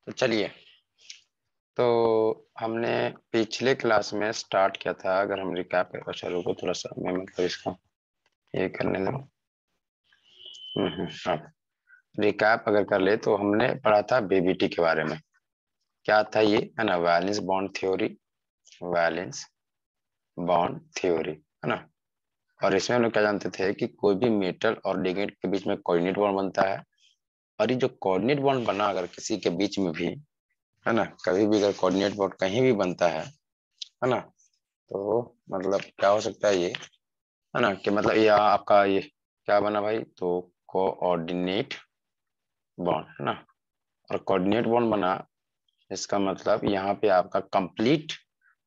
तो चलिए, तो हमने पिछले क्लास में स्टार्ट किया था। अगर हम रिकैप, अच्छा रुको थोड़ा सा, मैं मतलब इसका ये करने दो। अब रिकैप अगर कर ले तो हमने पढ़ा था बीबीटी के बारे में। क्या था ये, है ना, valence bond theory. Valence bond theory, है ना। और इसमें हम लोग क्या जानते थे कि कोई भी मेटल और लिगेंड के बीच में कोऑर्डिनेट बॉन्ड बनता है। और ये जो कोऑर्डिनेट बॉन्ड बना अगर किसी के बीच में भी, है ना, कभी भी अगर कोऑर्डिनेट बॉन्ड कहीं भी बनता है ना, तो मतलब क्या हो सकता है ये, है ना, कि मतलब ये आपका ये क्या बना भाई, तो कोऑर्डिनेट बॉन्ड, है ना। और कोऑर्डिनेट बॉन्ड बना, इसका मतलब यहाँ पे आपका कंप्लीट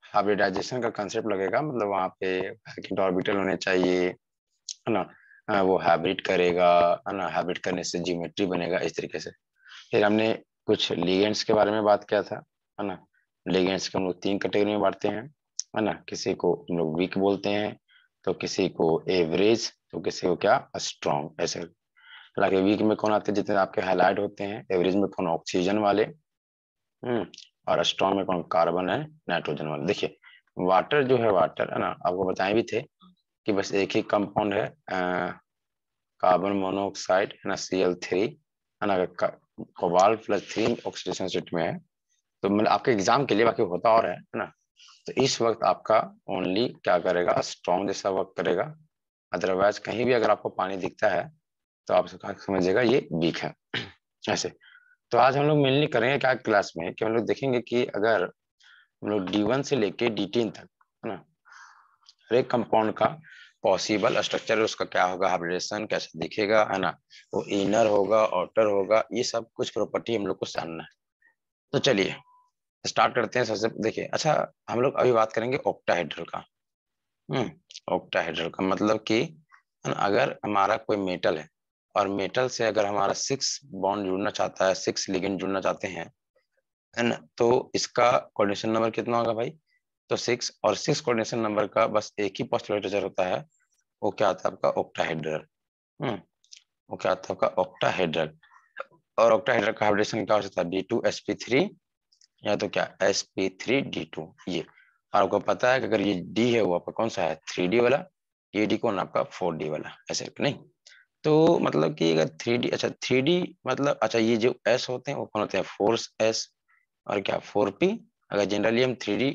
हाइब्रिडाइजेशन का कंसेप्ट लगेगा। मतलब वहाँ पे वैलेंस ऑर्बिटल होने चाहिए, है ना। वो हाइब्रिड करेगा, है ना। हाइब्रिड करने से ज्योमेट्री बनेगा इस तरीके से। फिर हमने कुछ लिगेंड्स के बारे में बात किया था, है ना। लिगेंड्स को हम लोग 3 कैटेगरी में बांटते हैं, है ना। किसी को हम लोग वीक बोलते हैं, तो किसी को एवरेज, तो किसी को क्या, स्ट्रॉन्ग, ऐसे। हालांकि वीक में कौन आते हैं, जितने आपके हाईलाइट होते हैं। एवरेज में कौन, ऑक्सीजन वाले। और स्ट्रॉन्ग में कौन, कार्बन है, नाइट्रोजन वाले। देखिए, वाटर जो है, वाटर, है ना, आपको बताए भी थे कि बस एक ही कंपाउंड है, कार्बन मोनोऑक्साइड, है ना, Cl3, है ना। कोबाल्ट +3 ऑक्सीडेशन स्टेट में है। तो मतलब आपके एग्जाम के लिए, बाकी होता और है ना। तो इस वक्त आपका ओनली क्या करेगा, स्ट्रॉन्ग जैसा वर्क करेगा। अदरवाइज कहीं भी अगर आपको पानी दिखता है तो आप समझिएगा ये वीक है, ऐसे। तो आज हम लोग मेनली करेंगे क्या क्लास में, कि हम लोग देखेंगे कि अगर हम लोग D1 से लेके D10 तक, है ना, हर एक कंपाउंड का पॉसिबल स्ट्रक्चर, उसका क्या होगा, हाइब्रिडेशन कैसे दिखेगा, है ना। वो इनर होगा, आउटर होगा, ये सब कुछ प्रॉपर्टी हम लोग को जानना है। तो चलिए स्टार्ट करते हैं। सबसे देखिए, अच्छा, हम लोग अभी बात करेंगे ऑक्टाहेड्रल का। ऑक्टाहेड्रल का मतलब कि अगर हमारा कोई मेटल है, और मेटल से अगर हमारा 6 बॉन्ड जुड़ना चाहता है, 6 लिगेंड जुड़ना चाहते हैं, है ना, तो इसका कोऑर्डिनेशन नंबर कितना होगा भाई, तो 6। और 6 कोऑर्डिनेशन नंबर का बस एक ही पोस्टुलेटर होता है, वो क्या आता है आपका, ऑक्टाहेड्रल। हम्म वो क्या आता है आपका, ऑक्टाहेड्रल। और ऑक्टाहेड्रल का हाइब्रिडेशन क्या हो सकता है, D2sp3, या तो क्या, sp3d2, ये। और आपको पता है कि अगर ये डी है वो आपका कौन सा है, 3D वाला। ये डी कौन, आपका 4D वाला, ऐसे नहीं। तो मतलब कि अगर 3D, अच्छा 3D मतलब, अच्छा ये जो एस होते हैं वो कौन होते हैं, 4s, और क्या 4p। अगर जनरली हम 3D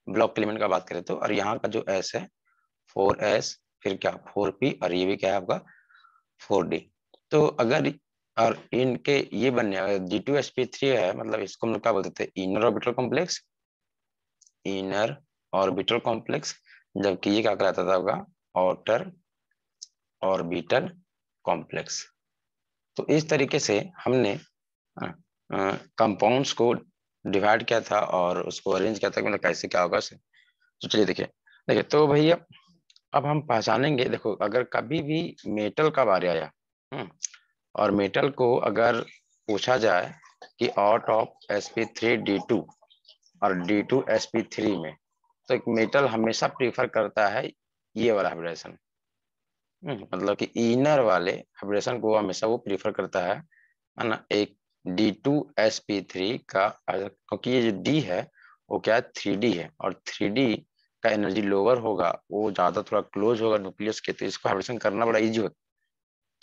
ब्लॉक एलिमेंट का बात करें तो, और यहाँ का जो एस है 4s, फिर क्या 4p, और ये भी क्या है आपका 4D। तो अगर, और इनके ये बनने D2sp3 है, मतलब इसको हम लोग क्या बोलते थे, inner orbital complex. Inner orbital complex. जबकि ये क्या कहलाता था आपका, आउटर ऑर्बिटल कॉम्प्लेक्स। तो इस तरीके से हमने कंपाउंड्स को डिवाइड किया था और उसको अरेंज किया था कि मतलब कैसे क्या होगा। तो चलिए देखिए, देखिए तो भैया, अब हम पहचानेंगे। देखो, अगर कभी भी मेटल का बारे आया, और मेटल को अगर पूछा जाए कि आउट ऑफ sp3d2 और D2sp3 में, तो एक मेटल हमेशा प्रीफर करता है ये वाला हाइब्रिडेशन। मतलब कि इनर वाले हाइब्रिडेशन को हमेशा वो प्रीफर करता है ना। एक D2sp3 का, क्योंकि ये जो D है वो क्या है, 3D है, और 3D का एनर्जी लोअर होगा, वो ज्यादा थोड़ा क्लोज होगा न्यूक्लियस के, तो इसको हाइब्रिडेशन करना बड़ा इजी होता है।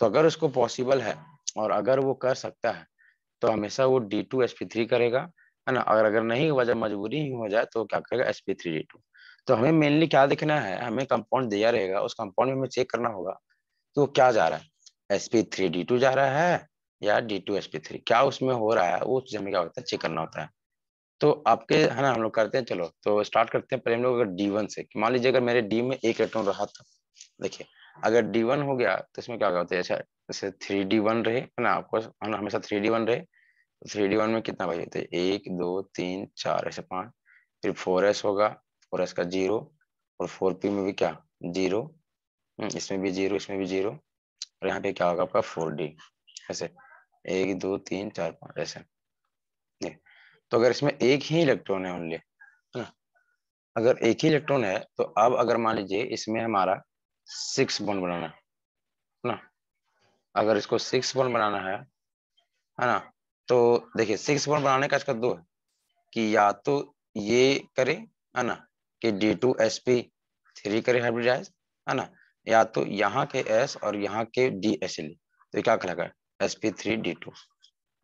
तो अगर उसको पॉसिबल है और अगर वो कर सकता है, तो हमेशा वो D2sp3 करेगा, है ना। अगर अगर नहीं हुआ, जब मजबूरी ही हो जाए, तो क्या करेगा, sp3d2। तो हमें मेनली क्या देखना है, हमें कंपाउंड दिया रहेगा, उस कंपाउंड में हमें चेक करना होगा तो वो क्या जा रहा है, sp3d2 जा रहा है या D2sp3, क्या उसमें हो रहा है, वो चीज हमें क्या होता है, चेक करना होता है। तो आपके, है ना, हम लोग करते हैं। चलो तो स्टार्ट करते हैं। पहले हम लोग अगर D1 से, मान लीजिए अगर मेरे D में एक इलेक्ट्रॉन रहा था। देखिए, अगर D1 हो गया तो इसमें क्या होता है, अच्छा जैसे 3D1 रहे, है ना, आपको, है ना, हमेशा 3D1 रहे। 3D1 में कितना भाई होते हैं, 1 2 3 4, ऐसे 5। फिर 4s होगा, 4s का 0। और 4p में भी क्या, 0। इसमें भी 0, इसमें भी 0। और यहाँ पे क्या होगा आपका 4D, ऐसे 1 2 3 4 5, ऐसे। ये। तो अगर इसमें एक ही इलेक्ट्रॉन है ओनली, है ना, अगर एक ही इलेक्ट्रॉन है, तो अब अगर मान लीजिए इसमें हमारा 6 बॉन्ड बनाना है ना। अगर इसको 6 बॉन्ड बनाना है ना, तो देखिए 6 बॉन्ड बनाने का इसका दो है कि या तो ये करे, है ना, कि D2sp3 करे हाइब्रिडाइज, है ना, या तो यहाँ के S और यहाँ के D ऐसे ले, तो ये क्या कहलाएगा sp3d2।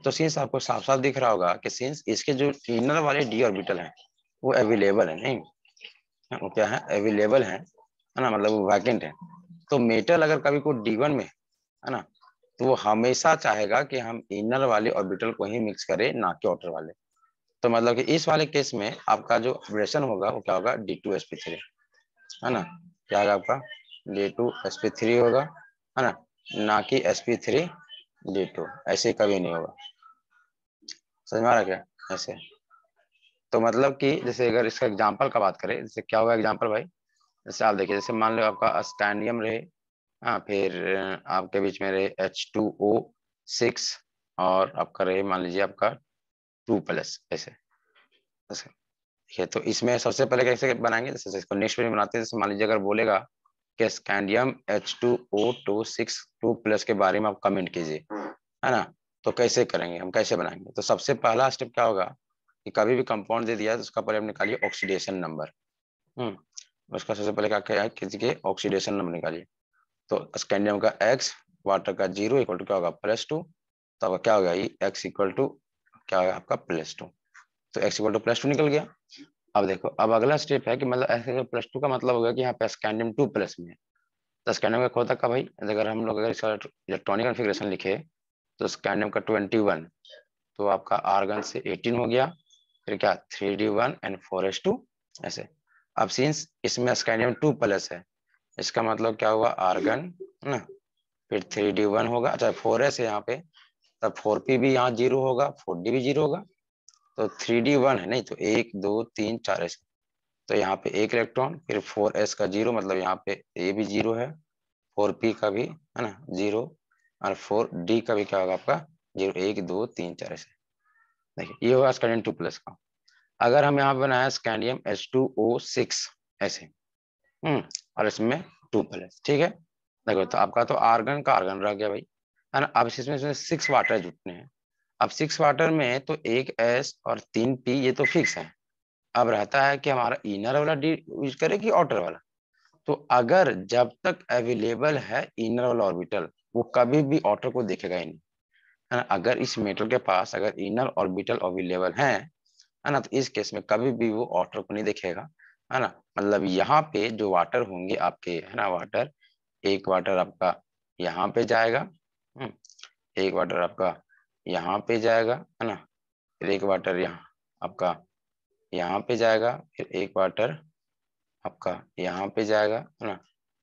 तो सिंस आपको साफ साफ दिख रहा होगा कि सिंस इसके जो इनर वाले d ऑर्बिटल हैं वो अवेलेबल है, नहीं वो क्या है, अवेलेबल है ना, मतलब वो वैकेंट है। तो मेटल अगर कभी कोई D1 में है ना, तो वो हमेशा चाहेगा कि हम इनर वाले ऑर्बिटल को ही मिक्स करें, ना कि आउटर वाले। तो मतलब कि इस वाले केस में आपका जो ऑपरेशन होगा वो क्या होगा, D2sp3, है ना, क्या होगा आपका D2sp3 होगा, है ना कि sp3d2। ऐसे कभी नहीं होगा, समझ में आ रहा क्या ऐसे। तो मतलब कि जैसे अगर इसका एग्जांपल का बात करें, जैसे क्या होगा एग्जांपल भाई, जैसे आप देखिए, जैसे मान लो आपका स्टैंडियम रहे, हाँ, फिर आपके बीच में रहे H2O6 और आपका रहे मान लीजिए आपका 2+, ऐसे ऐसे। ठीक है, तो इसमें सबसे पहले कैसे बनाएंगे, जैसे इसको नेक्स्ट में बनाते हैं। जैसे मान लीजिए अगर बोलेगा कि स्कैंडियम H2O26 2+ के बारे में आप कमेंट कीजिए, है ना, तो कैसे करेंगे, हम कैसे बनाएंगे। तो सबसे पहला स्टेप क्या होगा कि कभी भी कंपाउंड दे दिया तो उसका पहले आप निकालिए ऑक्सीडेशन नंबर। उसका सबसे पहले क्या कीजिए, ऑक्सीडेशन नंबर निकालिए। तो स्कैंडियम का X, वाटर का 0 इक्वल टू क्या होगा +2, तो आपका क्या होगा ये X इक्वल टू क्या होगा आपका +2, तो X इक्वल टू +2 निकल गया। अब देखो, अब अगला स्टेप है कि मतलब ऐसे +2 का मतलब होगा कि यहाँ पे स्कैंडियम 2+ में है। तो स्कैंडियम का होता का भाई, अगर हम लोग अगर इसका इलेक्ट्रॉनिक कॉन्फ़िगरेशन लिखे तो स्कैंडियम का 21, तो आपका आर्गन से 18 हो गया, फिर क्या 3d1 एंड 4s2 ऐसे। अब सिंस इसमें स्कैंडियम 2+ है, इसका मतलब क्या हुआ आर्गन ना, फिर 3d1 होगा, अच्छा 4s है यहाँ पे, तब 4p भी यहाँ 0 होगा, 4d भी 0 होगा, तो 3d1 है नहीं, तो 1 2 3 4 ऐसे। तो यहाँ पे एक इलेक्ट्रॉन, फिर 4s का 0, मतलब यहाँ पे a भी 0 है, 4p का भी है ना 0, और 4d का भी क्या होगा आपका 0, 1 2 3 4 ऐसे। देखिए ये होगा स्कैंडियम 2+ का। अगर हम यहाँ बनाया स्कैंडियम H2O6 ऐसे, और इसमें 2+, ठीक है। देखो तो आपका तो आर्गन का आर्गन रह गया भाई, है ना। अब इसमें 6 वाटर जुटने हैं। अब 6 वाटर में तो एक S और 3 P ये तो फिक्स है। अब रहता है कि हमारा इनर वाला डी यूज करे कि आउटर वाला। तो अगर जब तक अवेलेबल है इनर वाला ऑर्बिटल, वो कभी भी आउटर को देखेगा ही नहीं, है ना। अगर इस मेटल के पास अगर इनर ऑर्बिटल अवेलेबल है ना, तो इस केस में कभी भी वो वाटर को नहीं देखेगा, है ना। मतलब यहाँ पे जो वाटर होंगे आपके, है ना, वाटर, एक वाटर आपका यहाँ पे जाएगा, एक वाटर आपका यहाँ पे जाएगा, है ना, फिर एक वाटर यहाँ आपका यहाँ पे जाएगा, फिर एक वाटर आपका यहाँ पे जाएगा, है ना,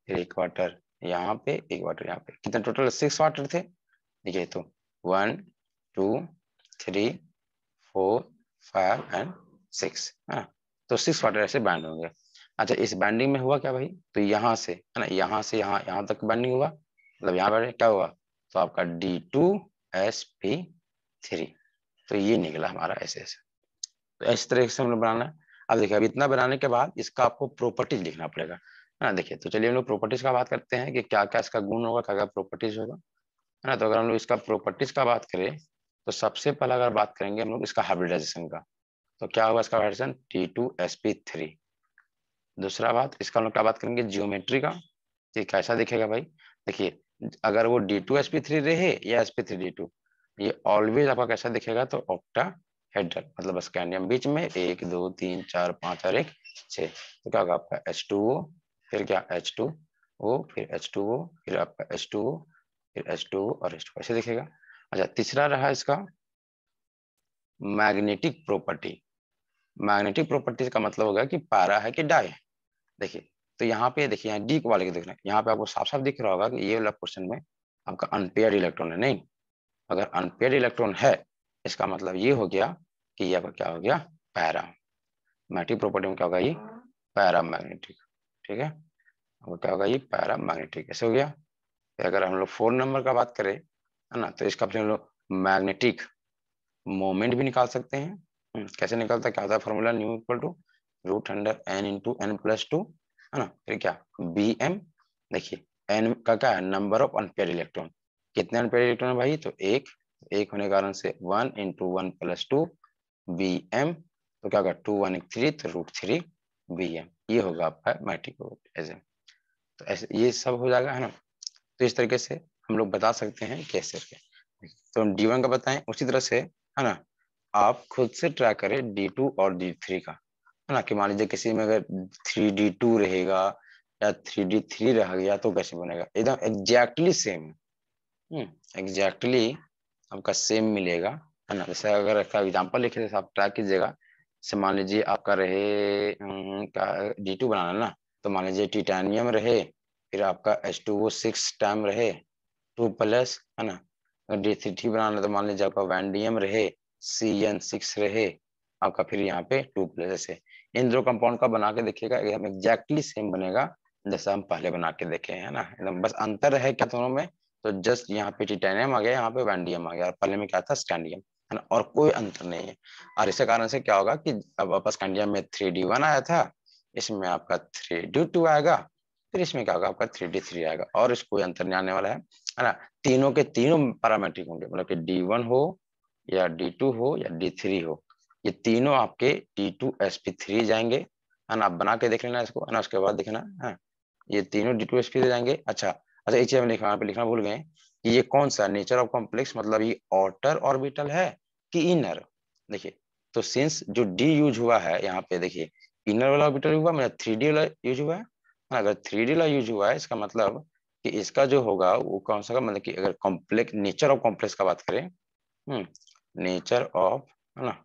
फिर एक वाटर यहाँ पे, एक वाटर यहाँ पे। कितने टोटल 6 वाटर थे, देखिए तो 1 2 3 4 5 एंड 6, है ना। तो 6 वाटर ऐसे बैंड होंगे। अच्छा इस बैंडिंग में हुआ क्या भाई, तो यहाँ से है ना, यहाँ से यहाँ तक बैंडिंग हुआ, मतलब यहाँ पर क्या हुआ, तो आपका D2sp3, तो ये निकला हमारा ऐसे ऐसे। तो इस तरह से हमने बनाना है। अब देखिए, अब इतना बनाने के बाद इसका आपको प्रॉपर्टीज लिखना पड़ेगा, है ना। देखिए तो चलिए हम लोग प्रॉपर्टीज का बात करते हैं कि क्या क्या इसका गुण होगा, क्या क्या प्रॉपर्टीज होगा, है ना। तो अगर हम लोग इसका प्रॉपर्टीज का बात करें, तो सबसे पहले अगर बात करेंगे हम लोग इसका हाइब्रिडाइजेशन का, तो क्या होगा इसका हाइब्रिडाइजेशन T2sp3। दूसरा बात इसका हम लोग क्या बात करेंगे, जियोमेट्री का, कि कैसा दिखेगा भाई। देखिए अगर वो D2sp3 रहे या sp3d2, ये ऑलवेज आपका कैसा दिखेगा, तो ऑक्टा हेड्रल, मतलब स्कैंडियम बीच में 1 2 3 4 5 और 1 6, तो क्या होगा आपका H2O, फिर क्या H2O, फिर H2O, फिर आपका H2O, फिर H2O और H2O, ऐसे दिखेगा। अच्छा तीसरा रहा इसका मैग्नेटिक प्रॉपर्टी। मैग्नेटिक प्रॉपर्टीज का मतलब होगा कि पारा है कि डाई है। देखिए तो यहाँ पे देखिए, यहाँ डी वाले के देखना, यहाँ पे आपको साफ साफ दिख रहा होगा कि ये वाला क्वेश्चन में आपका अनपेयर्ड इलेक्ट्रॉन है, नहीं। अगर अनपेयर्ड इलेक्ट्रॉन है, इसका मतलब ये हो गया कि ये आपका क्या हो गया, पैरा। मैग्नेटिक प्रॉपर्टी में क्या होगा ये, पैरा मैग्नेटिक, ठीक है। अब क्या होगा ये पैरा मैग्नेटिक, ऐसे हो गया। फिर अगर हम लोग 4 नंबर का बात करें, है ना, तो इसका फिर हम लोग मैग्नेटिक मोमेंट भी निकाल सकते हैं। कैसे निकलता है, क्या होता है formula, new equal to √n×n+2, है ना, फिर क्या Bm। देखिए n का क्या है, नंबर ऑफ अनपेयर्ड इलेक्ट्रॉन, कितने अनपेयर्ड इलेक्ट्रॉन है भाई, तो एक, एक होने के कारण से 1 × 1 + 2 bm, तो क्या होगा 2 1 3 तो √3 bm, ये होगा आपका मैट्रिक। तो ऐसे ये सब हो जाएगा, है ना। तो इस तरीके से हम लोग बता सकते हैं कैसे करके। तो हम D1 का बताएं, उसी तरह से, है ना, आप खुद से ट्राई करें D2 और D3 का, है ना, कि मान लीजिए किसी में अगर 3D2 रहेगा या 3D3 रह गया तो कैसे बनेगा, एकदम एग्जैक्टली सेम, एग्जैक्टली आपका सेम मिलेगा, है ना। जैसे अगर इसका एग्जाम्पल लिखे जैसे आप ट्राई कीजिएगा, जैसे मान लीजिए आपका रहे D2 बनाना ना, तो मान लीजिए टिटेनियम रहे, फिर आपका H2O6 टाइम रहे 2+, है ना। अगर D3 बनाना तो मान लीजिए आपका वैंडियम रहे CN6 रहे आपका, फिर यहाँ पे 2+, ऐसे इन दो कंपाउंड का बना के देखिएगा, एकदम एग्जैक्टली सेम बनेगा जैसा हम पहले बना के देखे, है ना। एकदम बस अंतर है क्या दोनों में, तो जस्ट यहाँ पे टिटेनियम आ गया, यहाँ पे वैंडियम आ गया, और पहले में क्या था स्कैंडियम, है ना, और कोई अंतर नहीं है। और इसी कारण से क्या होगा कि अब आपका स्कैंडियम में 3D1 आया था, इसमें आपका 3D2 आएगा, फिर इसमें क्या होगा आपका 3D3 आएगा, और इस कोई अंतर नहीं आने वाला है ना। तीनों के तीनों पैरामेट्रिक होंगे, मतलब कि D1 हो या D2 हो या D3 हो, ये तीनों आपके D2sp3 जाएंगे, है ना। आप बना के देख लेना इसको, है ना, उसके बाद देखना है ये तीनों D2sp3 जाएंगे। अच्छा अच्छा, एक चीज हम लिखना भूल गए कि ये कौन सा नेचर ऑफ कॉम्प्लेक्स, मतलब ये आउटर ऑर्बिटल है कि इनर। देखिए, तो सिंस जो D यूज हुआ है यहाँ पे, देखिए इनर वाला ऑर्बिटल हुआ, मतलब 3D वाला यूज हुआ है। अगर 3D वाला यूज हुआ है, इसका मतलब कि इसका जो होगा वो कौन सा, मतलब कि अगर कॉम्प्लेक्स नेचर ऑफ कॉम्प्लेक्स का बात करें, नेचर ऑफ, है ना,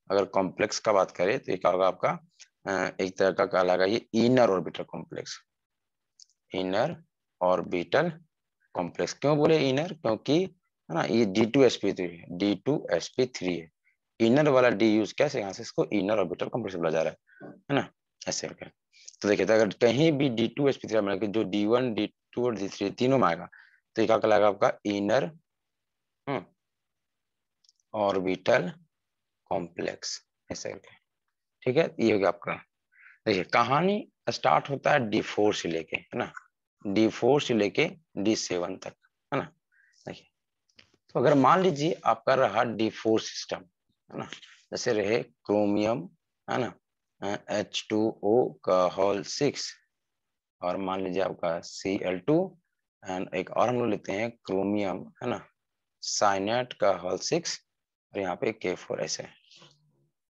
अगर कॉम्प्लेक्स का बात करें तो ये क्या होगा आपका एक तरह का कहलाएगा ये inner orbital complex, inner orbital complex. क्यों बोले इनर, क्योंकि, है ना, ये D2sp3 है, D2sp3 है, इनर वाला D यूज कैसे, यहाँ से इसको इनर ऑर्बिटल कॉम्प्लेक्स बोला जा रहा है ना, ऐसे करके। तो देखिए, तो अगर कहीं भी D2sp3 मतलब कि जो D1 D2 और D3 तीनों में आएगा, तो ये क्या कहलाएगा आपका इनर ऑर्बिटल कॉम्प्लेक्स, ऐसे करके। ठीक है, ये हो गया आपका। देखिए, कहानी स्टार्ट होता है D4 से लेके, है ना, D4 से लेके D7 तक, है ना। देखिए, तो अगर मान लीजिए आपका रहा D4 सिस्टम, है ना, जैसे रहे क्रोमियम, है ना, H2O का होल 6, और मान लीजिए आपका Cl2, एंड एक और हम लोग लेते हैं क्रोमियम, है ना, साइनेट का होल 6, और यहाँ पे K4 ऐसे।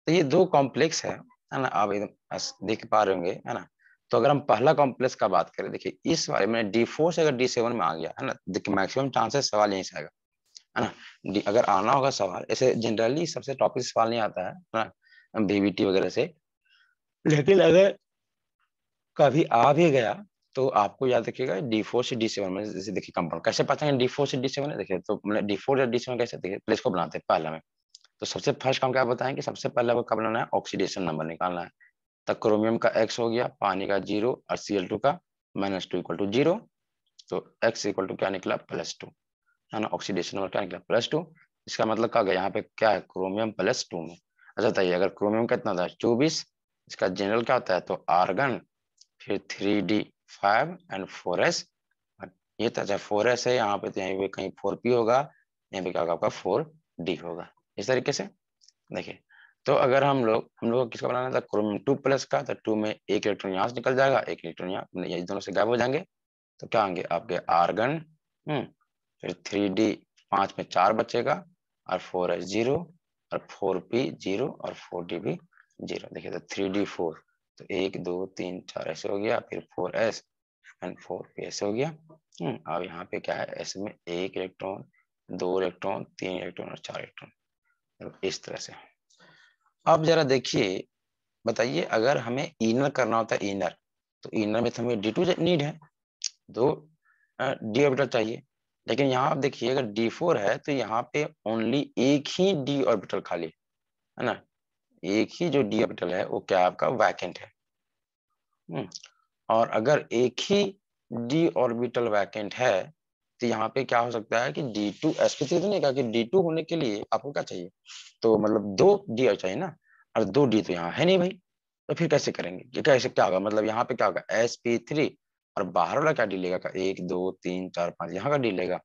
तो ये दो कॉम्प्लेक्स है ना, आप एकदम देख पा रहे होंगे, है ना। तो अगर हम पहला कॉम्प्लेक्स का बात करें, देखिए इस वाले में D4 से अगर D7 में आ गया, है ना, देखिए मैक्सिमम चांसेस सवाल यहीं से आएगा, है ना। अगर आना होगा सवाल, ऐसे जनरली सबसे टॉपिक सवाल नहीं आता है ना, VBT वगैरह से, लेकिन अगर कभी आ भी गया तो आपको याद रखिएगा D4 से D7 में, जैसे देखिए कंपाउंड कैसे पता है D4 से D7 है, देखिए तो D4 या D7 कैसे, देखिए प्लेस को बनाते हैं पहला में। तो सबसे फर्स्ट काम क्या बताएंगे, सबसे पहले आपको क्या बनाना है, ऑक्सीडेशन नंबर निकालना है। तो क्रोमियम का X हो गया, पानी का 0, और Cl2 का -2 = 0, तो X = क्या निकला +2, है ना, ऑक्सीडेशन नंबर क्या निकला +2। इसका मतलब क्या गया, यहाँ पे क्या है क्रोमियम +2 में। अच्छा बताइए, अगर क्रोमियम कितना था 24, इसका जनरल क्या होता है, तो आर्गन, फिर 3D5 एंड 4s, ये तो अच्छा 4s है, यहाँ पे तो यहीं पे कहीं 4p होगा, यहाँ पे क्या होगा आपका 4d होगा, इस तरीके से। देखिए, तो अगर हम लोग को किसका बनाना था, क्रोमियम 2+ का, तो 2 में एक इलेक्ट्रॉन यहाँ से निकल जाएगा, एक इलेक्ट्रॉन यहाँ, ये दोनों से गायब हो जाएंगे, तो क्या होंगे आपके आर्गन, फिर 3D5 में 4 बचेगा, और 4s 0, और 4p 0, और 4d भी 0। देखिए, तो 3D4, तो 1 2 3 4 ऐसे हो गया, फिर 4s एंड 4p ऐसे हो गया। अब यहाँ पे क्या है, एस में 1 इलेक्ट्रॉन, 2 इलेक्ट्रॉन, 3 इलेक्ट्रॉन और 4 इलेक्ट्रॉन, इस तरह से। अब जरा देखिए, बताइए अगर हमें इनर करना होता है, इनर, तो इनर में तो हमें D2 नीड है, 2 D ऑर्बिटल चाहिए। लेकिन यहाँ आप देखिए, अगर D4 है तो यहाँ पे ओनली एक ही D ऑर्बिटल खाली है ना, एक ही जो D ऑर्बिटल है वो क्या आपका वैकेंट है। और अगर एक ही D ऑर्बिटल वैकेंट है, तो यहाँ पे क्या हो सकता है कि D2sp3 तो नहीं कहा कि D2 होने के लिए आपको क्या चाहिए, तो मतलब 2 D चाहिए ना, और 2 D तो यहाँ है नहीं भाई, तो फिर कैसे करेंगे, कि कैसे क्या होगा, मतलब यहाँ पे क्या होगा sp3, और बाहर वाला क्या डी लेगा, 1 2 3 4 5 यहाँ का डी लेगा,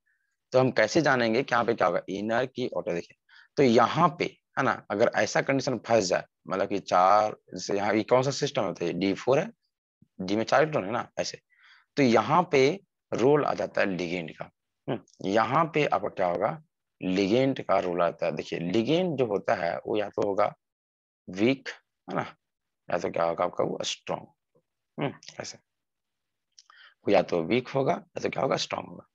तो हम कैसे जानेंगे कि यहाँ पे क्या होगा, इनर की आउटर। देखिए तो यहाँ पे है ना, अगर ऐसा कंडीशन फंस जाए, मतलब कि 4 जैसे यहाँ ये कौन सा सिस्टम होता है, D4 है, डी में 4 इलेक्ट्रॉन है ना ऐसे, तो यहाँ पे रोल आ जाता है लिगेंड का। यहाँ पे आपका क्या होगा, लिगेंड का रोल आता है। देखिए लिगेंड जो होता है वो या तो होगा वीक, है ना, या तो क्या होगा आपका वो स्ट्रॉन्ग। ऐसे वो या तो वीक होगा या तो क्या होगा, स्ट्रॉन्ग होगा।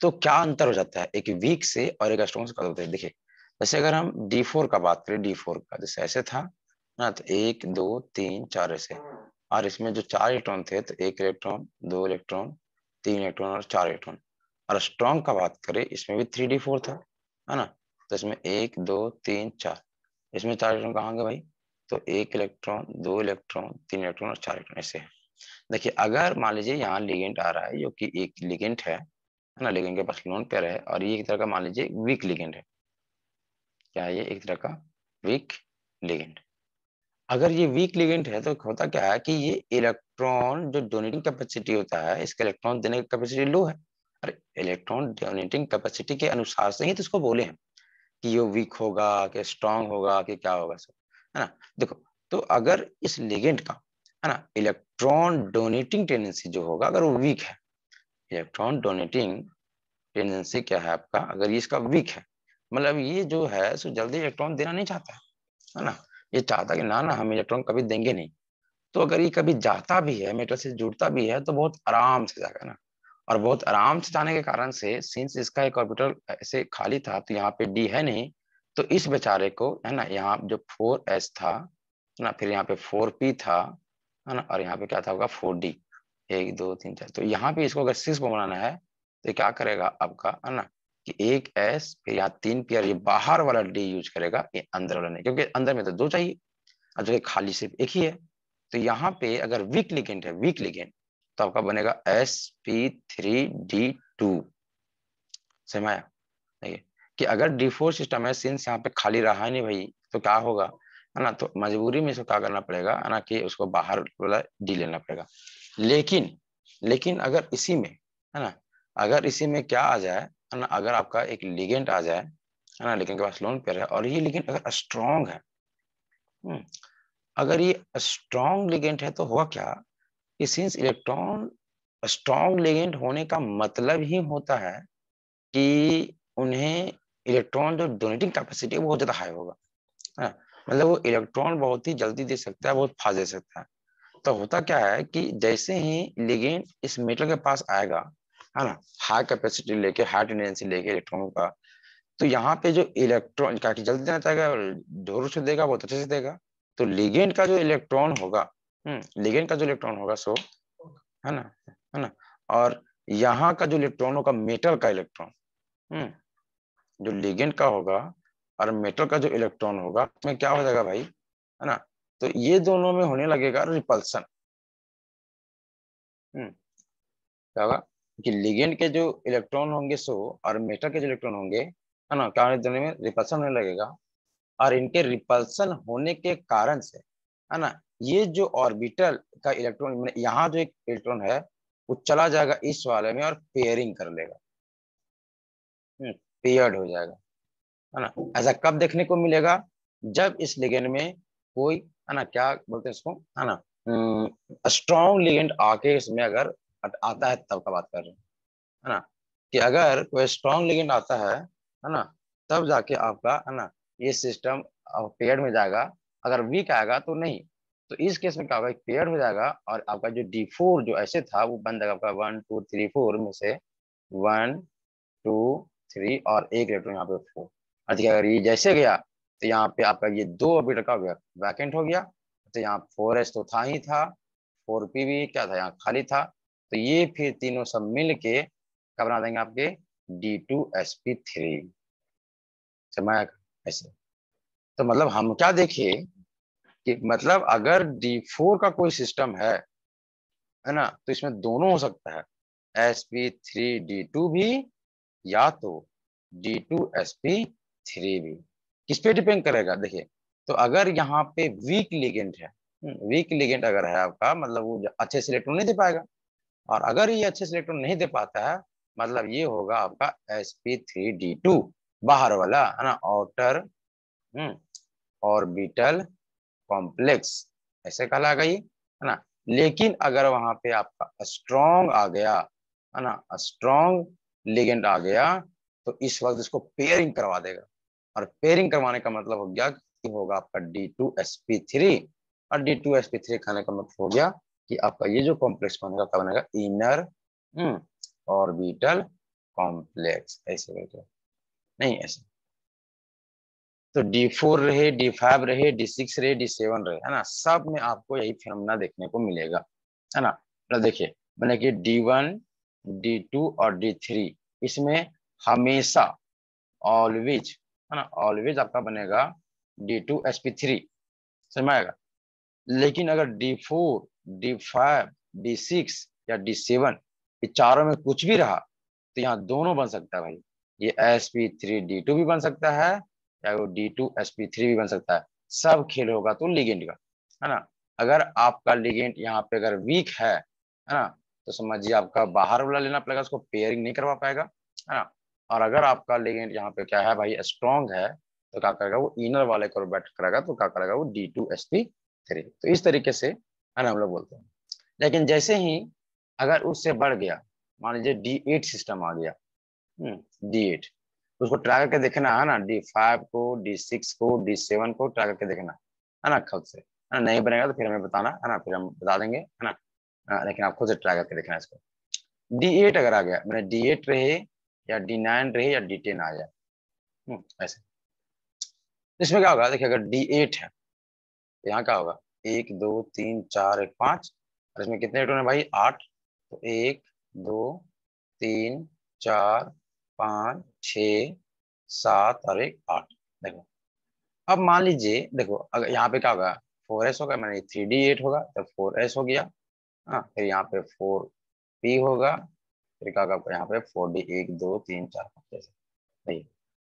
तो क्या अंतर हो जाता है एक वीक से और एक स्ट्रॉन्ग से, क्या होता है देखिए। जैसे अगर हम D4 का बात करें, D4 का जैसे ऐसे था ना, तो 1 2 3 4 ऐसे, और इसमें जो 4 इलेक्ट्रॉन थे तो 1 इलेक्ट्रॉन 2 इलेक्ट्रॉन 3 इलेक्ट्रॉन और 4 इलेक्ट्रॉन। और स्ट्रॉन्ग का बात करें, इसमें भी 3D4 था, है ना, तो इसमें 1 2 3 4, इसमें 4 इलेक्ट्रॉन कहाँ गए भाई, तो 1 इलेक्ट्रॉन 2 इलेक्ट्रॉन 3 इलेक्ट्रॉन और 4 इलेक्ट्रॉन ऐसे है। देखिए अगर मान लीजिए यहाँ लिगेंड आ रहा है जो कि एक लिगेंड है ना, लिगेंड के पास लोन पेयर है, और ये एक तरह का मान लीजिए वीक लिगेंड है। क्या है ये, एक तरह का वीक लिगेंड। अगर ये वीक लिगेंड है तो होता क्या है कि ये इलेक्ट्रॉन जो डोनेटिंग कैपेसिटी होता है, इसका इलेक्ट्रॉन देने की कैपेसिटी लो है। अरे इलेक्ट्रॉन डोनेटिंग कैपेसिटी के अनुसार से ही तो इसको बोले हैं कि ये वीक होगा कि स्ट्रांग होगा कि क्या होगा सब, है ना। देखो तो अगर इस लिगेंड का, है ना, इलेक्ट्रॉन डोनेटिंग टेंडेंसी जो होगा अगर वो वीक है, इलेक्ट्रॉन डोनेटिंग टेंडेंसी क्या है आपका, अगर ये इसका वीक है, मतलब ये जो है सो जल्दी इलेक्ट्रॉन देना नहीं चाहता है ना, ये चाहता कि ना ना हम इलेक्ट्रॉन कभी देंगे नहीं। तो अगर ये कभी जाता भी है, मेटल से जुड़ता भी है, तो बहुत आराम से जाएगा ना। और बहुत आराम से जाने के कारण से, सिंस इसका एक ऑर्बिटल ऐसे खाली था तो यहाँ पे डी है नहीं, तो इस बेचारे को, है ना, यहाँ जो 4s था ना, फिर यहाँ पे 4p था, है ना, और यहाँ पे क्या था होगा 4d, 1 2 3 4। तो यहाँ पे इसको अगर 6 को बनाना है तो क्या करेगा आपका, है ना, कि एक s फिर यहाँ 3p, और ये बाहर वाला d यूज करेगा, ये अंदर वाला नहीं, क्योंकि अंदर में तो 2 चाहिए और जो खाली सिर्फ एक ही है। तो यहाँ पे अगर वीक लिगेंड है, वीक लिगेंड, तो आपका बनेगा sp3d2। समझ आया। देखिए कि अगर D4 सिस्टम है, सिंस यहाँ पे खाली रहा नहीं भाई, तो क्या होगा, है ना, तो मजबूरी में इसको क्या करना पड़ेगा, है ना, कि उसको बाहर वाला डी लेना पड़ेगा। लेकिन लेकिन अगर इसी में, है ना, अगर इसी में क्या आ जाए, है ना, अगर आपका एक लिगेंड आ जाए, है ना, लिगेंड के पास लोन पेयर है, और ये लिगेंड अगर स्ट्रॉन्ग है, अगर ये स्ट्रॉन्ग लिगेंड है, तो होगा क्या कि सिंस इलेक्ट्रॉन स्ट्रॉन्ग लिगेंड होने का मतलब ही होता है कि उन्हें इलेक्ट्रॉन जो डोनेटिंग कैपेसिटी है वो बहुत ज्यादा हाई होगा, है ना? मतलब वो इलेक्ट्रॉन बहुत ही जल्दी दे सकता है, बहुत फास्ट दे सकता है। तो होता क्या है कि जैसे ही लिगेंड इस मेटल के पास आएगा, है ना, हाई कैपेसिटी लेके, हाई टेंडेंसी लेके इलेक्ट्रॉन का, तो यहाँ पे जो इलेक्ट्रॉन का जल्दी देना चाहेगा, जोर से देगा, बहुत अच्छे से देगा। तो लिगेंड का जो इलेक्ट्रॉन होगा, लिगेंड का जो इलेक्ट्रॉन होगा सो, है ना, है ना, और यहाँ का जो इलेक्ट्रॉन होगा मेटल का इलेक्ट्रॉन, जो लिगेंड का होगा और मेटल का जो इलेक्ट्रॉन होगा, उसमें क्या हो जाएगा भाई, है ना, तो ये दोनों में होने लगेगा रिपल्सन। क्या होगा कि लिगेंड के जो इलेक्ट्रॉन होंगे सो, और मेटल के जो इलेक्ट्रॉन होंगे, है ना, क्या होने, दोनों में रिपल्सन होने लगेगा। और इनके रिपल्सन होने के कारण से, है ना, ये जो ऑर्बिटल का इलेक्ट्रॉन, यहाँ जो एक इलेक्ट्रॉन है वो चला जाएगा इस वाले में और पेयरिंग कर लेगा, पेयर्ड हो जाएगा, है ना। ऐसा कब देखने को मिलेगा, जब इस लिगेंड में कोई, है ना, क्या बोलते हैं इसको, है ना, स्ट्रॉन्ग लिगेंड आके इसमें अगर आता है, तब का बात कर रहे हैं, है ना, कि अगर कोई स्ट्रॉन्ग लिगेंड आता है ना, तब जाके आपका, है ना, ये सिस्टम पेयर्ड में जाएगा। अगर वीक आएगा तो नहीं। तो इस केस में क्या होगा, पेयर्ड हो जाएगा, और आपका जो D4 जो ऐसे था वो बन जाएगा आपका 1 2 3 4 में से 1 2 3, और एक इलेक्ट्रॉन यहाँ पे 4। ठीक है, अगर ये जैसे गया तो यहाँ पे आपका ये 2 ऑर्बिटल का वैकेंट हो गया, तो यहाँ 4s तो था ही था, 4p भी क्या था, यहाँ खाली था। तो ये फिर तीनों सब मिल के क्या बना देंगे आपके, D2sp3। समझ ऐसे। तो मतलब हम क्या देखिए कि मतलब अगर D4 का कोई सिस्टम है ना, तो इसमें दोनों हो सकता है, sp3d2 भी, या तो D2sp3 भी। किस पे डिपेंड करेगा देखिए, तो अगर यहाँ पे वीक लिगेंड है, वीक लिगेंड अगर है आपका, मतलब वो अच्छे से इलेक्ट्रॉन नहीं दे पाएगा। और अगर ये अच्छे से इलेक्ट्रॉन नहीं दे पाता है, मतलब ये होगा आपका sp3d2 बाहर वाला है ना, आउटर ऑर्बिटल कॉम्प्लेक्स, ऐसे कहलाएगा ये, है ना। लेकिन अगर वहां पे आपका स्ट्रॉन्ग आ गया, है ना, स्ट्रॉन्ग लिगेंड आ गया, तो इस वक्त इसको पेयरिंग करवा देगा। और पेयरिंग करवाने का मतलब हो गया कि होगा आपका D2sp3, और D2sp3 खाने का मतलब हो गया कि आपका ये जो कॉम्प्लेक्स बनेगा क्या बनेगा, इनर ऑर्बिटल कॉम्प्लेक्स, ऐसे करके, नहीं ऐसे। तो D4 रहे, D5 रहे, D6 रहे, D7 रहे, है ना, सब में आपको यही फिनोमेना देखने को मिलेगा, है ना। तो देखिए मैंने कि D1, D2 और D3, इसमें हमेशा ऑलवेज, है ना, ऑलवेज आपका बनेगा D2sp3, समझ में आएगा। लेकिन अगर D4, D5, D6 या D7, ये चारों में कुछ भी रहा, तो यहाँ दोनों बन सकता है भाई। ये sp3d2 भी बन सकता है, या वो D2sp3 भी बन सकता है। सब खेल होगा तो लिगेंड का, है ना। अगर आपका लिगेंड यहाँ पे अगर वीक है ना, तो समझिए आपका बाहर वाला लेना पड़ेगा, उसको पेयरिंग नहीं करवा पाएगा, है ना। और अगर आपका लिगेंड यहाँ पे क्या है भाई, स्ट्रॉन्ग है, तो क्या करेगा वो इनर वाले को बैठ करेगा, तो क्या करेगा वो D2sp3। तो इस तरीके से, है ना, हम लोग बोलते हैं। लेकिन जैसे ही अगर उससे बढ़ गया, मान लीजिए D8 सिस्टम आ गया, D8, उसको ट्राई करके देखना है ना, D5 को, D6 को, D7 को ट्राई करके देखना, है ना, खुद से, है ना। नहीं बनेगा तो फिर हमें बताना, है ना, फिर हम बता देंगे, है ना। लेकिन आप खुद से ट्राई करके देखना इसको। D8 अगर आ गया, मैंने D8 रहे या D9 रहे या D10 आ जाए, ऐसे, इसमें क्या होगा देखिए, अगर D8 है तो यहाँ क्या होगा, 1 2 3 4 1 5, और इसमें कितने इलेक्ट्रॉन है भाई, 8। तो 1 2 3 4 5 6 7 और 1 8। देखो अब मान लीजिए, देखो अगर यहाँ पे क्या होगा, 4s होगा, मैंने 3d8 होगा तो 4s हो गया, हाँ, फिर यहाँ पे 4p होगा, फिर क्या होगा आपका यहाँ पे 4d, 1 2 3 4 5 ऐसे, सही।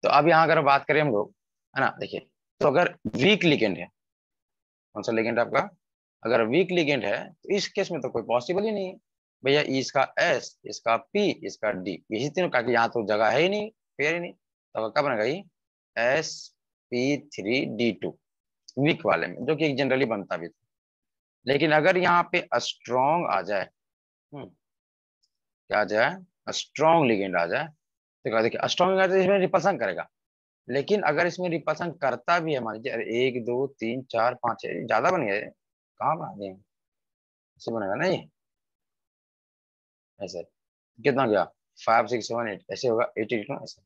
तो अब यहाँ अगर बात करें हम लोग, है ना, देखिए, तो अगर वीक लिगेंड है, कौन सा लिगेंड आपका, अगर वीक लिगेंड है तो इस केस में तो कोई पॉसिबल ही नहीं है भैया, इसका S, इसका P, इसका D, यही तीनों का, यहाँ तो जगह है ही नहीं, पेयर ही नहीं, तो क्या बनेगा ये sp3d2 वीक वाले में, जो कि जनरली बनता भी था। लेकिन अगर यहाँ पे स्ट्रॉन्ग आ जाए, क्या आ जाए, स्ट्रॉन्ग लिगेंड आ जाए, तो क्या देखिए, स्ट्रॉन्ग इसमें रिपल्सन करेगा। लेकिन अगर इसमें रिपल्सन करता भी है, मान लीजिए, अरे 1 2 3 4 5 ज्यादा बन गए, कहाँ बना दिए, ऐसे बनेगा नहीं, ऐसे कितना गया, 5 6 7 8, ऐसे होगा 8 8 ऐसे,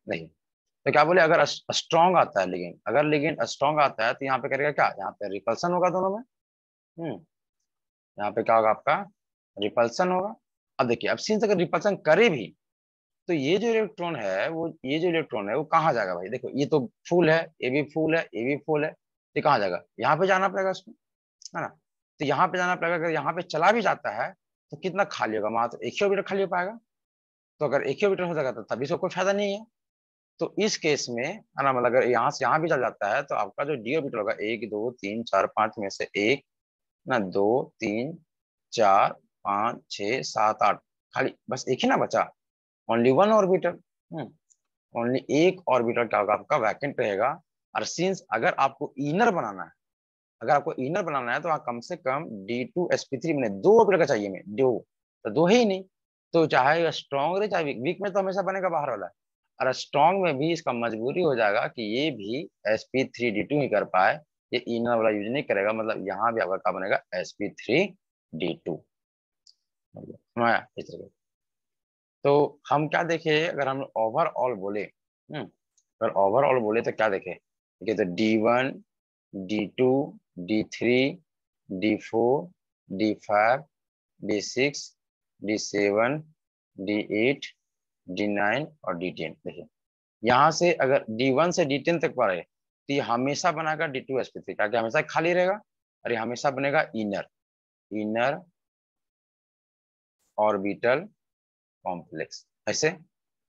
नहीं। तो क्या बोले, अगर स्ट्रॉन्ग आता है लिगेंड, अगर लिगेंड स्ट्रॉन्ग आता है तो यहाँ पे करेगा क्या, यहाँ पे रिपल्सन होगा दोनों में, हम्म यहाँ पे क्या होगा आपका, रिपल्सन होगा। अब देखिए, अब सिंस अगर रिपल्सन करे भी, तो ये जो इलेक्ट्रॉन है वो, ये जो इलेक्ट्रॉन है वो कहाँ जाएगा भाई, देखो ये तो फुल है, ये भी फुल है, ये भी फुल है, ये कहाँ जाएगा, यहाँ पे जाना पड़ेगा उसको, है ना। तो यहाँ पे जाना पड़ेगा, अगर यहाँ पे चला भी जाता है तो कितना खाली होगा, वहां तो एक ही ऑर्बिटल खाली हो पाएगा। तो अगर एक ही ऑर्बिटल हो जाएगा तो तभी से कोई फायदा नहीं है। तो इस केस में, है ना, मतलब अगर यहाँ से यहाँ भी चल जाता है, तो आपका जो डी ऑर्बिटल होगा, 1 2 3 4 5 में से एक, ना 2 3 4 5 6 7 8, खाली बस एक ही ना बचा, ओनली वन ऑर्बिटल, ओनली एक ऑर्बिटल क्या होगा आपका, वैकेंट रहेगा। और सिंस अगर आपको इनर बनाना है, अगर आपको इनर बनाना है, तो आप कम से कम D2sp3 में दो ऑर्बिटल का चाहिए, में दो, तो दो है ही नहीं। तो चाहे स्ट्रॉन्ग रहे चाहे वीक, वीक में तो हमेशा बनेगा बाहर वाला, और स्ट्रॉन्ग में भी इसका मजबूरी हो जाएगा कि ये भी sp3d2 ही कर पाए, ये इनर वाला यूज नहीं करेगा, मतलब यहाँ भी आपका क्या बनेगा, sp3d2, मतलब इस तरह। तो हम क्या देखे, अगर हम ओवरऑल बोले, अगर ओवरऑल बोले तो क्या देखे, देखिए, तो D1, D2, D3, D4, D5, D6, D7, D8, D9 और D10। देखिए, यहाँ से अगर D1 से D10 तक पढ़े तो ये हमेशा बनाएगा D2sp3, क्या हमेशा खाली रहेगा, और ये हमेशा बनेगा इनर, इनर ऑर्बिटल कॉम्प्लेक्स, ऐसे।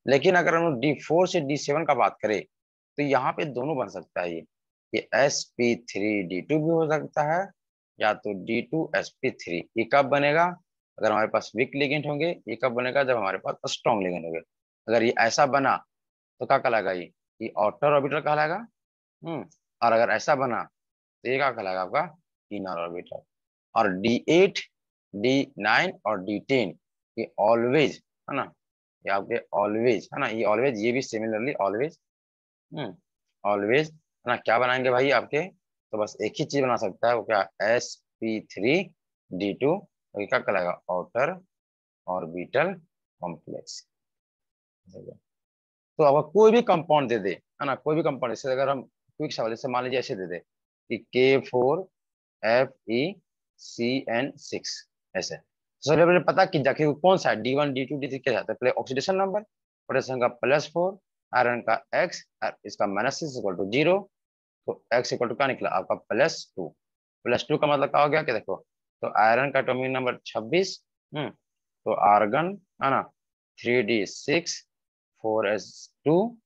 लेकिन अगर हम D4 से D7 का बात करें, तो यहाँ पे दोनों बन सकता है, ये sp3d2 भी हो सकता है, या तो D2sp3, ये कब बनेगा, अगर हमारे पास वीक लिगेंड होंगे ये कब बनेगा, जब हमारे पास स्ट्रॉन्ग लिगेंड होंगे। अगर ये ऐसा बना तो क्या कहलाएगा, ये आउटर ऑर्बिटल कहलाएगा। और अगर ऐसा बना तो ये क्या कहलाएगा आपका इनर ऑर्बिटल। और D8, D9 और D10 ये ऑलवेज है ना, ये आपके ऑलवेज है ना, ये ऑलवेज, ये भी सिमिलरली ऑलवेज, ऑलवेज है ना, क्या बनाएंगे भाई आपके, तो बस एक ही चीज बना सकता है वो, क्या, sp3d2, तो ये क्या कहलाएगा आउटर ऑर्बिटल कॉम्प्लेक्स। तो अगर कोई भी कंपाउंड दे दे है ना, कोई भी कंपाउंड, जैसे अगर हम क्विक सवाल जैसे मान लीजिए ऐसे दे दे कि K4FeCN6 ऐसे, तो सबसे पहले पता कि जाके कौन सा है, D1 D2 D3 क्या जाता है, पहले ऑक्सीडेशन नंबर, पोटेशियम का +4, आयरन का X, इसका -6 = 0, तो X इक्वल टू क्या निकला आपका +2। +2 का मतलब क्या हो गया कि देखो, तो आयरन का एटॉमिक नंबर 26, तो आर्गन है ना 3D6 4s2,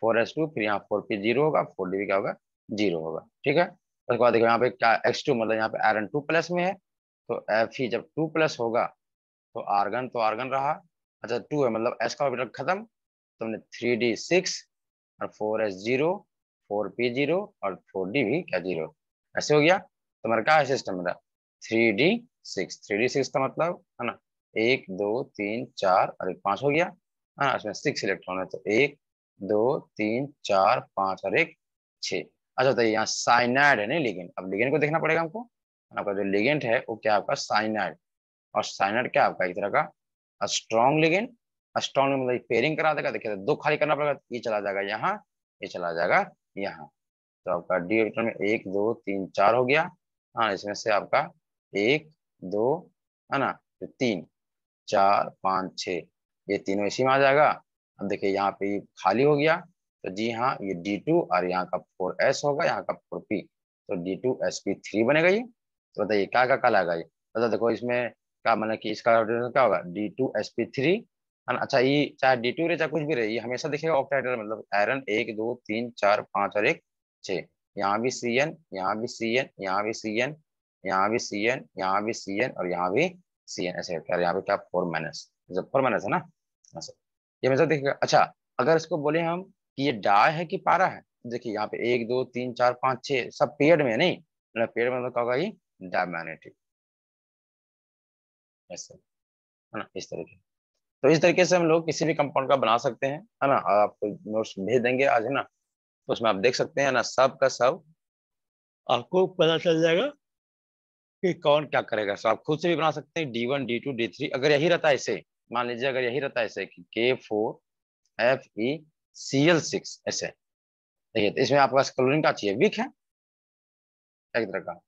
4s2, फिर यहाँ 4p0 होगा, 4d क्या होगा 0 होगा, ठीक है। उसके बाद देखो यहाँ पे क्या x2 मतलब यहाँ पे आयरन 2+ में है, तो Fe जब 2+ होगा तो आर्गन रहा, अच्छा 2 है मतलब s का ऑर्बिटल खत्म, तो हमने 3d6 और 4s0, 4p0 और 4d भी क्या 0, ऐसे हो गया। तो हमारा क्या है सिस्टम मेरा 3d6 का मतलब है ना 1 2 3 4 और एक 5 हो गया, हाँ इसमें 6 इलेक्ट्रॉन है, तो 1 2 3 4 5 और एक 6। अच्छा तो यहाँ साइनाइड है नहीं लिगेंड, अब लिगेंड को देखना पड़ेगा हमको, आपका जो लिगेंड है वो क्या आपका साइनाइड, और साइनाइड क्या आपका एक तरह का स्ट्रॉन्ग लिगेंड, स्ट्रॉन्ग मतलब पेयरिंग करा देगा, देखिए दो खाली करना पड़ेगा, ये चला जाएगा यहाँ, ये चला जाएगा यहाँ, तो आपका डी ऑर्बिटल में 1 2 3 4 हो गया, हाँ इसमें से आपका 1 2 है ना, तो 3 4 5 6 ये तीनों इसी में आ जाएगा। अब देखिए यहाँ पे ये खाली हो गया, तो जी हाँ ये D2 और यहाँ का 4s होगा, यहाँ का 4p, तो D2sp3 बनेगा ये। तो बताइए क्या क्या कहलाएगा ये, मतलब देखो इसमें क्या मतलब कि इसका क्या होगा D2sp3 है ना। अच्छा ये चाहे D2 रहे चाहे कुछ भी रहे, ये हमेशा दिखेगा ऑक्टाहेड्रल, मतलब आयरन 1 2 3 4 5 और एक 6, यहाँ भी Cn, यहाँ भी Cn, यहाँ भी Cn, यहाँ भी Cn, यहाँ भी Cn और यहाँ भी Cn, ऐसे करके यहाँ पे क्या 4- जब 4- है ना ऐसे, ये मतलब देखिएगा। अच्छा अगर इसको बोले हम कि ये डाई है कि पारा है, देखिए यहाँ पे 1 2 3 4 5 6 सब पेड़ में है, नहीं मतलब पेड़ में मतलब क्या होगा ये डायमैग्नेटिक, ऐसे है ना, इस तरीके। तो इस तरीके से हम लोग किसी भी कंपाउंड का बना सकते हैं, है ना, और आपको नोट्स भेज देंगे आज, है ना, तो उसमें आप देख सकते हैं ना, सब का सब आपको पता चल जाएगा कि कौन क्या करेगा। सो आप खुद से भी बना सकते हैं D1 D2 D3, अगर यही रहता है ऐसे, मान लीजिए अगर यही रहता है ऐसे कि K4FeCl6 ऐसे, देखिए तो इसमें आपका क्लोरीन का चाहिए वीक है, एक तरह का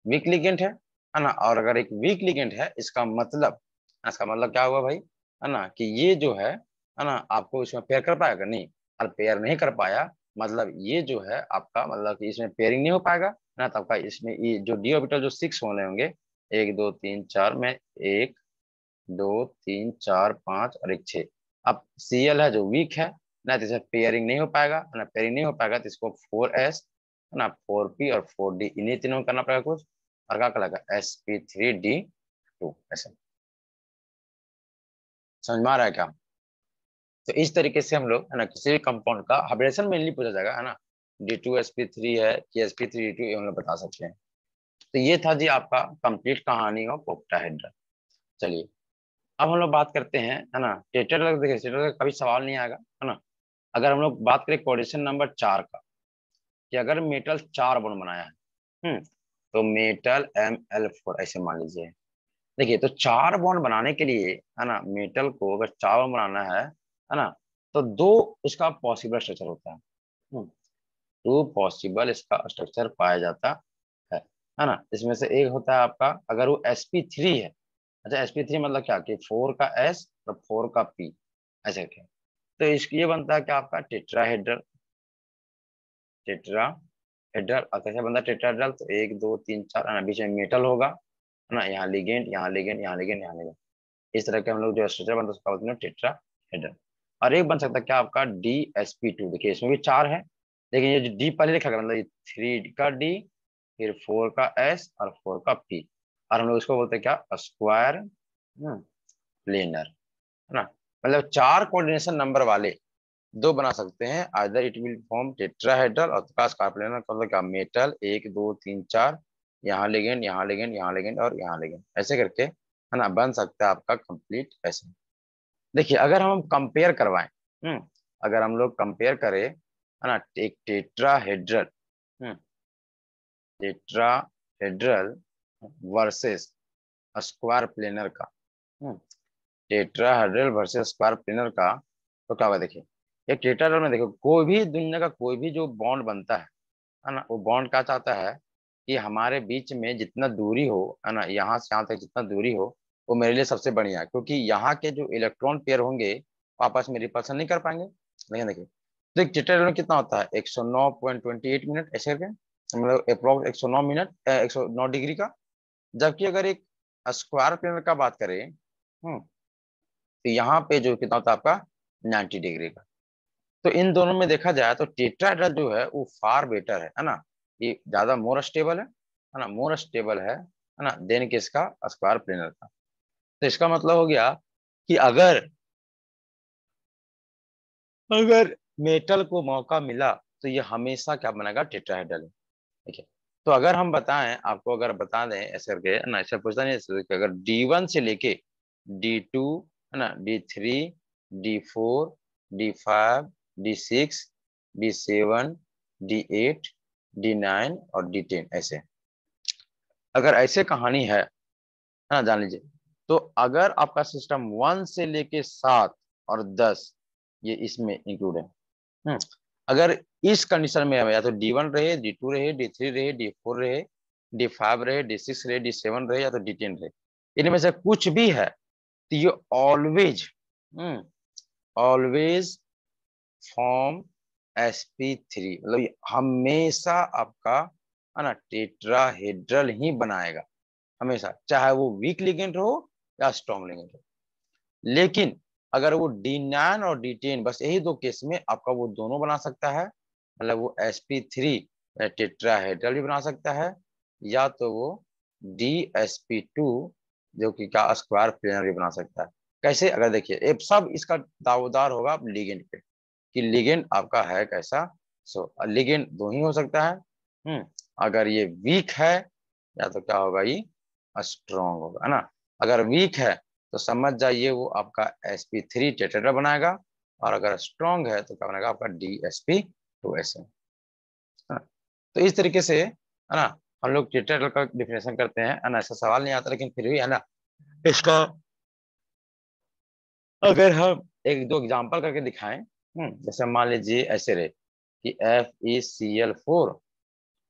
वीक लिगेंड है ना, और अगर एक वीक लिगेंड है इसका मतलब क्या हुआ भाई, है ना, कि ये जो है ना, आपको इसमें पेयर कर पाएगा नहीं, और पेयर नहीं कर पाया मतलब ये जो है आपका मतलब कि इसमें पेयरिंग नहीं हो पाएगा ना, तो आपका इसमें ये जो डी ऑर्बिटल जो 6 होने होंगे, 1 2 3 4 में 1 2 3 4 5 और एक 6, अब Cl है जो वीक है ना, तो इसमें पेयरिंग नहीं हो पाएगा ना, पेयरिंग नहीं हो पाएगा तो इसको 4s है ना, 4p और 4d इन्हीं तीनों में करना पड़ेगा कुछ, और क्या कहलाएगा sp3d2 ऐसे, समझ में आ रहा है क्या। तो इस तरीके से हम लोग है ना किसी भी कंपाउंड का हाइब्रिडेशन मेनली पूछा जाएगा, है ना, D2sp3 है कि sp3d2 ये हम लोग बता सकते हैं। तो ये था जी आपका कंप्लीट कहानी ऑफ ऑक्टाहेड्रल। चलिए अब हम लोग बात करते हैं, है ना, टेट्राहेड्रल। देखिए टेट्राहेड्रल का कभी सवाल नहीं आएगा, है ना, अगर हम लोग बात करें कोऑर्डिनेशन नंबर 4 का, कि अगर मेटल 4 बॉन्ड बनाया है, तो मेटल Ml4 ऐसे मान लीजिए। देखिए तो 4 बॉन्ड बनाने के लिए, है ना, मेटल को अगर 4 बॉन्ड बनाना है ना, तो दो इसका पॉसिबल स्ट्रक्चर होता है, दो पॉसिबल इसका स्ट्रक्चर पाया जाता है है ना। इसमें से एक होता है आपका अगर वो sp3 है, अच्छा sp3 मतलब क्या कि 4 का s और 4 का p ऐसे क्या, तो इसकी ये बनता है कि आपका टेट्राहेड्रल, टेट्राहेड्रल और कैसे बनता है टेट्राहेड्रल, तो 1 2 3 4 है ना, बीच में मेटल होगा है ना, यहाँ लिगेंड यहाँ लिगेंड यहाँ लिगेंड यहाँ लिगेंड, इस तरह के हम लोग जो स्ट्रक्चर बनता है उसका बोलते हैं टेट्राहेड्रल। और एक बन सकता है क्या आपका DsP2, देखिए इसमें भी 4 है, लेकिन ये जो डी पहले लिखा गया मतलब ये 3 का D, फिर 4 का S और 4 का P, और हम लोग इसको बोलते हैं क्या स्क्वायर प्लेनर, है ना। मतलब 4 कोऑर्डिनेशन नंबर वाले दो बना सकते हैं, either it will form tetrahedral और स्क्वायर प्लेनर का मतलब क्या, मेटल 1 2 3 4, यहाँ लिगेंड यहाँ लिगेंड यहाँ लिगेंड और यहाँ लिगेंड, ऐसे करके है ना बन सकता है आपका कंप्लीट ऐसे। देखिए अगर हम कंपेयर करवाएं, अगर हम लोग कंपेयर करें है ना एक tetrahedral, tetrahedral versus square planar का, टेट्राहेड्रल वर्सेस स्क्वायर प्लेनर का, तो क्या होगा देखिए। एक टेट्राहेड्रल में देखो कोई भी दुनिया का कोई भी जो बॉन्ड बनता है ना, वो बॉन्ड क्या चाहता है कि हमारे बीच में जितना दूरी हो, है ना, यहाँ से यहाँ तक जितना दूरी हो वो मेरे लिए सबसे बढ़िया है, क्योंकि यहाँ के जो इलेक्ट्रॉन पेयर होंगे वो आपस में रिपल्सन नहीं कर पाएंगे। लेकिन देखिए तो एक टेट्राहेड्रल में कितना होता है 109.28 मिनट ऐसे करके, मतलब अप्रोक्स 109 मिनट 109 डिग्री का। जबकि अगर एक स्क्वायर प्लेनर का बात करें, तो यहाँ पे जो कितना होता है आपका 90 डिग्री का। तो इन दोनों में देखा जाए तो टेट्राहेड्रल जो है वो फार बेटर है ना, ये ज्यादा मोर स्टेबल है ना, मोर स्टेबल है ना देन किसका, स्क्वायर प्लेनर का। तो इसका मतलब हो गया कि अगर अगर मेटल को मौका मिला तो ये हमेशा क्या बनेगा, टेट्राहेड्रल। देखिए तो अगर हम बताएं आपको, अगर बता दें ऐसे करके ना, ऐसा पूछता नहीं ऐसे कि अगर D1 से लेके D2 है ना, D3 D4 D5 D6 D7 D8 D9 और D10 ऐसे, अगर ऐसे कहानी है ना जान लीजिए। तो अगर आपका सिस्टम 1 से लेके 7 और 10 ये इसमें इंक्लूड है। अगर इस कंडीशन में है, या तो D1 रहे D2 रहे D3 रहे D4 रहे D5 रहे D6 रहे D7 रहे या तो D10 रहे, इनमें से कुछ भी है तो ये ऑलवेज ऑलवेज फॉर्म sp3, मतलब ये हमेशा आपका है ना टेट्राहेड्रल ही बनाएगा, हमेशा, चाहे वो वीक लिगेंड हो या स्ट्रॉन्ग लिगेंड हो। लेकिन अगर वो D9 और D10 बस यही दो केस में आपका वो दोनों बना सकता है, मतलब वो sp3 टेट्राहेड्रल भी बना सकता है, या तो वो dsp2 जो कि क्या स्क्वायर प्लेनर भी बना सकता है। कैसे, अगर देखिए ये सब इसका दावेदार होगा लिगेंड पे, कि लिगेंड आपका है कैसा। सो लिगेंड दो ही हो सकता है, अगर ये वीक है या तो क्या होगा ये स्ट्रॉन्ग होगा, है ना। अगर वीक है तो समझ जाइए वो आपका sp3 टेट्राहेड्रल बनाएगा, और अगर स्ट्रॉन्ग है तो क्या बनेगा आपका dsp2 ऐसे। तो इस तरीके से है ना हम लोग टेट्राहेड्रल का डिफिनेशन करते हैं, है ना। ऐसा सवाल नहीं आता लेकिन फिर भी है ना इसका अगर हम एक दो एग्जांपल करके दिखाएं, जैसे मान लीजिए ऐसे रहे कि FeCl4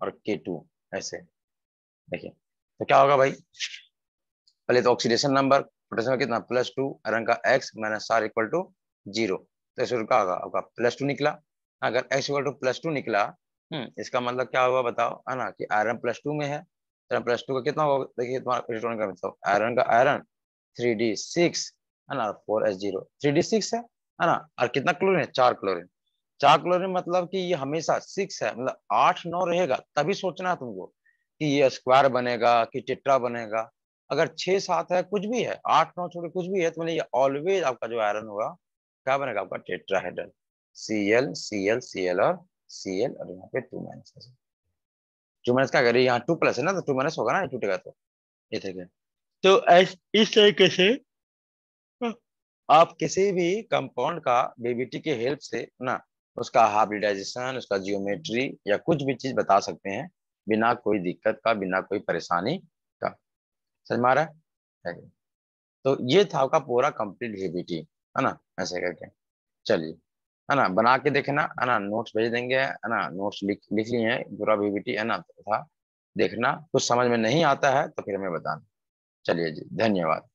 और K2 ऐसे, देखिए तो क्या होगा भाई, पहले तो ऑक्सीडेशन नंबर पोटेशियम का कितना +2, आयरन का X - R = 0, तो इसका क्या होगा आपका +2 निकला। अगर X = +2 निकला, इसका मतलब क्या होगा बताओ, है ना कि आयरन +2 में है, तो +2 का कितना होगा, देखिए तुम्हारा इलेक्ट्रॉन का मतलब आयरन का आयरन 3d6 है ना, 4s0 3d6 है ना, और कितना क्लोरीन है 4 क्लोरीन। 4 क्लोरीन मतलब कि ये हमेशा 6 है, मतलब 8 9 रहेगा तभी सोचना है तुमको कि ये स्क्वायर बनेगा कि टेट्रा बनेगा। अगर 6 7 है कुछ भी है, 8 9 छोड़े कुछ भी है, तो मतलब ये ऑलवेज आपका जो आयरन होगा क्या बनेगा आपका टेट्राहेड्रल, Cl Cl Cl और Cl, और यहाँ पे 2 - 2 क्या करिए, यहाँ 2+ है ना, तो 2 - होगा ना, टूटेगा तो ये तरीके। तो इस तरीके से आप किसी भी कंपाउंड का बीबीटी के हेल्प से ना उसका हाइब्रिडाइजेशन, उसका जियोमेट्री या कुछ भी चीज बता सकते हैं बिना कोई दिक्कत का, बिना कोई परेशानी का। समझ में आ रहा है? तो ये था आपका पूरा कंप्लीट बीबीटी, है ना, ऐसे करके। चलिए, है ना, बना के देखना, है ना, नोट्स भेज देंगे, है ना, नोट्स लिख लिख लिए हैं पूरा बीबीटी, है ना, तो था देखना, कुछ समझ में नहीं आता है तो फिर हमें बताना। चलिए जी, धन्यवाद।